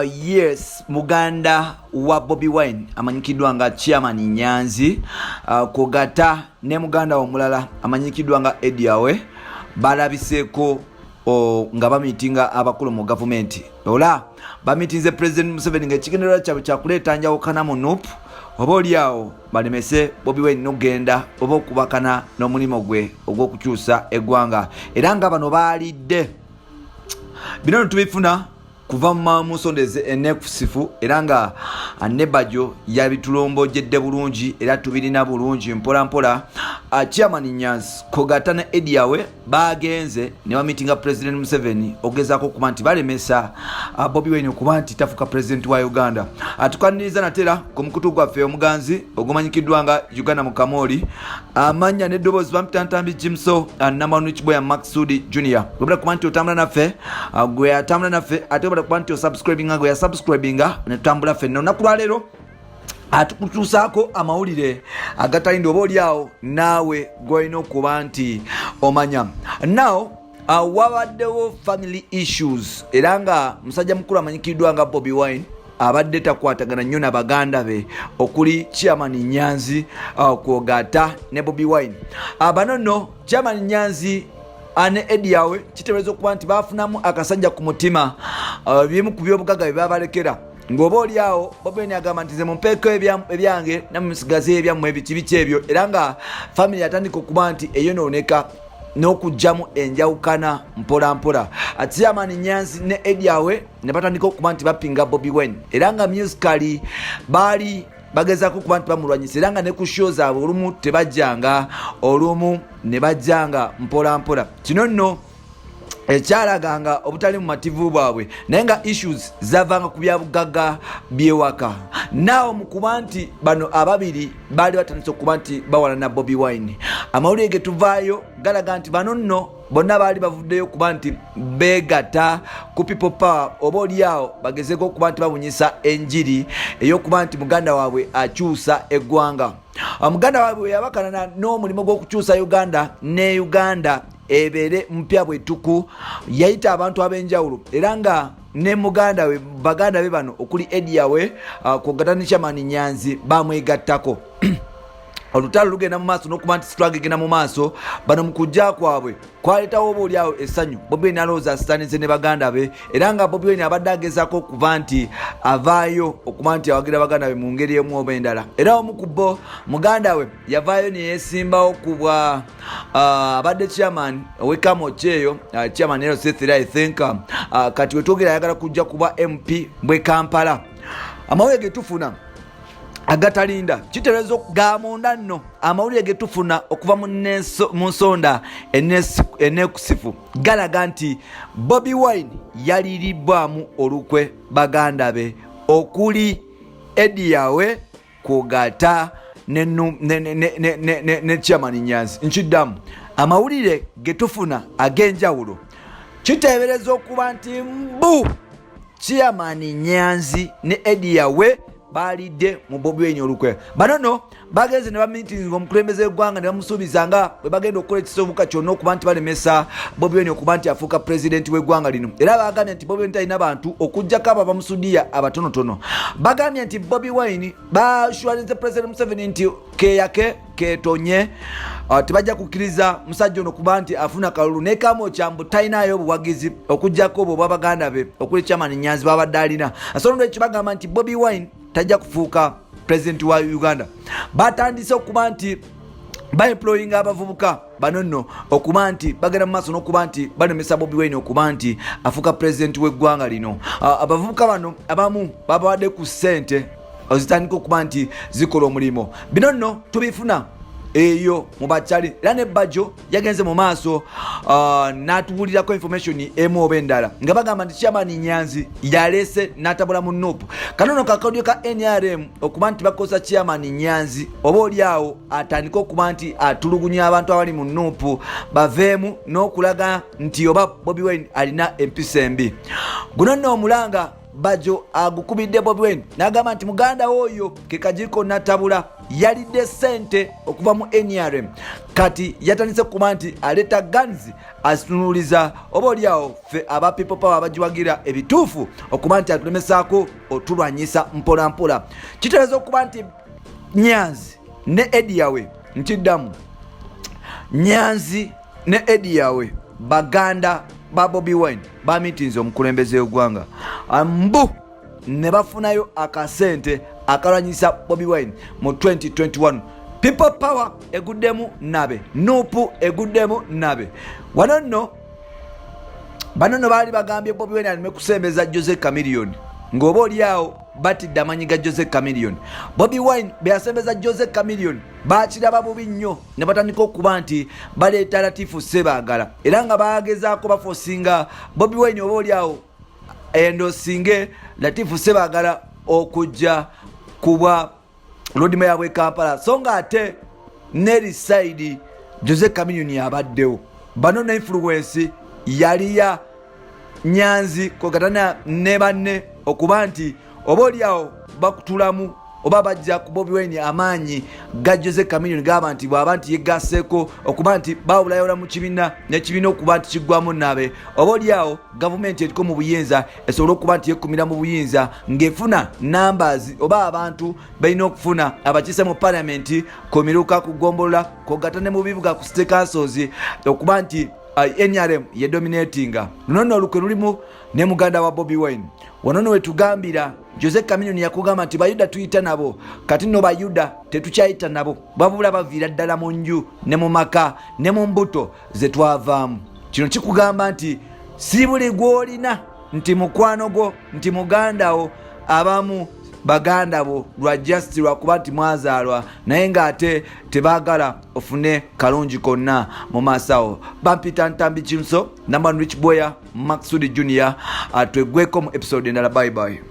Yes, muganda wa Bobi Wine amanyikidwa nga Chairman Nyanzi, kogata ne muganda omulala amanyikidwa nga Ediawe balabiseko nga bamitinga abakulu mu government. Ola bamitinze President Museveni nga kigendera kya kuleeta njawukana mu NUP oba oliawo balemese Bobi Wine nogenda oba okubakana n'omulimu gwe ogw'okukyusa eggwanga. Era nga bano baalidde bino tubifuna kuva mu musondeze enekusifu era nga anebajo yabitulombojjedde bulungi era tubirina bulungi mpola mpola. Chairman Nyanzi kogata ne Ediawe bagenze ne bamitinga President Museveni ogezako okuba nti balemesa Bobi Wine okuba nti tafuka president wa Uganda. Atukaniriza natera ku mukutu gwaffe omuganzi ogumanyikiddwa nga Uganda mu Kamoli amanya n'eddoboozi bamutantambi Jimso Namanu Kiboya Maksudi Junior. Gwebala kuba nti otambula naffe gwe atambula naffe ate kuba nti osubscribinga gwe yasubscribinga ne tutambula ffenna olunaku lwa leero atukutuusaako amawulire agatalindi oba oliawo naawe gwolina okuba nti omanya. Now wabaddewo family issues era nga musajja mukulu amanyikiddwa nga Bobi Wine abadde takwatagana nnyo na baganda be okuli Chairman Nyanzi kwogata ne Bobi Wine. Bano nno Chairman Nyanzi ane Ediawe kitegeeza okuba nti bafunamu akasajja ku mutima bimu ku by'obugagga bye babalekera ng'oba oliawo Bobi Wine agamba nti nze mumpeeko ebyange namusigaze ebyammwe ebiki ebyo era nga family atandika okuba nti eyonooneka n'okugjamu enjawukana mpola mpola. Chairman Nyanzi ne Ediawe ne batandika okuba nti bapinga Bobi Wine era nga musically baali bagezako kuba nti bamulwanyisa era nga ne ku show zaabwe olumu tebajjanga olumu ne bajjanga mpola mpola. Kino nno ekyalaganga obutali mu mativu bwabwe naye nga issues zavanga ku byabugagga byewaka. Naawo mu kuba nti bano ababiri baali batandise okuba nti bawala na Bobi Wine, amawulire ge tuvaayo galaga nti bano nno bonna baali bavuddeyo okuba nti beegatta ku people power oba oliawo bagezeko okuba nti babunyisa enjiri ey'okuba nti muganda waabwe akyusa eggwanga. Muganda waabwe yabakana n'omulimu gw'okukyusa Uganda ne Uganda ebeere mpya bwetuku, yayita abantu ab'enjawulo era nga ne muganda we baganda be bano okuli Ediawe kwogata ne Chairman Nyanzi bamwegattako. Olutalo lugenda mu maaso n'okuba nti struggle egenda mu maaso bano mu kujja kwabwe kwaleetawo oba oliawo essanyu. Bobi Wine alowooza asitanize ne baganda be era nga Bobi Wine abadde agezaako okuba nti avaayo okuba nti awagira baganda be mu ngeri emu oba endala. Era omu ku bo muganda we yavaayo ne yeesimbawo ku bwa abadde chairman ow'ekamo kyeyo Chairman LC3 I think kati we twogera ayagala kujja kuba MP bwe Kampala. Amawulire ge tufuna agatalinda kiterezo gamunda nno amawulire ge tufuna okuva mu nsonda enekusifu galaga nti Bobi Wine yaliribwamu olukwe baganda be okuli Ediawe kugata ne Chairman Nyanzi. Nkiddamu amawulire ge tufuna ag'enjawulo kiteebereza okuba nti mbu Chairman Nyanzi ne Ediawe balidde mu Bobi Wine olukwe. Bano no bagenze ne bamitinga omukulembeze w'eggwanga ne bamusuubiza nga bwe bagenda okukola ekisoboka kyonna okuba nti balemesa Bobi Wine okuba nti afuuka pulezidenti w'eggwanga lino. Era bagambye nti Bobi Wine talina bantu okuggyako abo abamusudiya abatonotono. Bagambye nti Bobi Wine bashwaliza President Museveni nti keyake ketonye tebajja kukkiriza musajja ono kuba nti afuna kalulu nekamo kyambu talinayo obuwagizi okuggyako obwo bwabaganda be okuli Chairman Nyanzi babadde alina. Asobola ekyo bagamba nti Bobi Wine tajja kufuuka president wa Uganda. Batandise okuba nti employing abavubuka bano nno okuba nti bagenda mu maaso n'okuba nti balemesa Bobi Wine okuba nti afuuka president w'eggwanga lino. Abavubuka bano abamu babawadde ku ssente ozitandika okuba nti zikola omulimo. Bino nno tubifuna eyo mu bakyali era ne Bajo yagenze mu maaso n'atubuulirako information emu oba endala nga bagamba nti Chairman Nyanzi yalese n'atabula mu NUP. Kanono kakaudio ka NRM okuba nti bakosa Chairman Nyanzi oba oliawo atandika okuba nti atulugunya abantu abali mu NUP baveemu n'okulaga nti oba Bobi Wine alina empisa embi. Guno nno omulanga Bajo agukubidde Bobi Wine n'agamba nti muganda oyo ke Kajiriko Natabula yalidde ssente okuva mu NRM kati yatandise kuba nti aleta guns asitunuliza oba oliawo fe aba people power abajiwagira ebituufu okuba nti atulemesaako otulwanyisa mpola mpola. Kitegeeza okuba nti Nyanzi ne Ediawe ntiddamu Nyanzi ne Ediawe baganda ba Bobi Wine bamitinze omukulembeze w'eggwanga mbu ne bafunayo akasente akalwanyisa Bobi Wine mu 2021. People power eguddemu nabe, Nupu eguddemu nabe. Wano bano baali bagambye Bobi Wine alime kusembeza Jose Chameleone ng'oba oliawo batidde amanyi ga Jose Chameleone. Bobi Wine beyasembeza Jose Chameleone bakiraba bubi nnyo ne batandika okuba nti baleeta Latifu Ssebaagala era nga bagezaako bafosinga Bobi Wine oba oliawo endosinge Latifu Ssebaagala okujja kuba Lodima yabwe Kampala so nga ate Neri Side Jose Chameleone yabaddewo. Bano na influence yali ya Nyanzi kogatana ne banne okuba nti oba oliawo bakutulamu oba bajja ku Bobi Wine amaanyi ga Jose Chameleone gaba nti bwaba nti yegaseko okuba nti bawulayola mu kibiina n'ekibiina okuba nti kiggwamu nabe oba oliawo gavumenti eriko mu buyinza esobola okuba nti yekumira mu buyinza ng'efuna numbers oba abantu balina okufuna abakiise mu parliament komiruka kugombolola kogatane mu bibuga ku state councils okuba nti NRM ye dominatinga. Luno olukwe lulimu ne muganda wa Bobi Wine. Wanono wetugambira Jose Chameleone yakugamba nti bayuda tuyita nabo kati no bayuda tetukyayita nabo babula baviira ddala mu nju ne mu maka ne mu mbuto ze twavaamu. Kino kikugamba nti si buli gwolina nti mukwano gwo nti mugandawo abamu baganda bo lwa justice lwakuba nti mwazaalwa naye ng'ate tebaagala ofune kalungi konna mu maasawo. Bampita Ntambi Kimso, Namban Rich Boya, Maxudi Junior, tweggweko mu episode endala. Bye bye.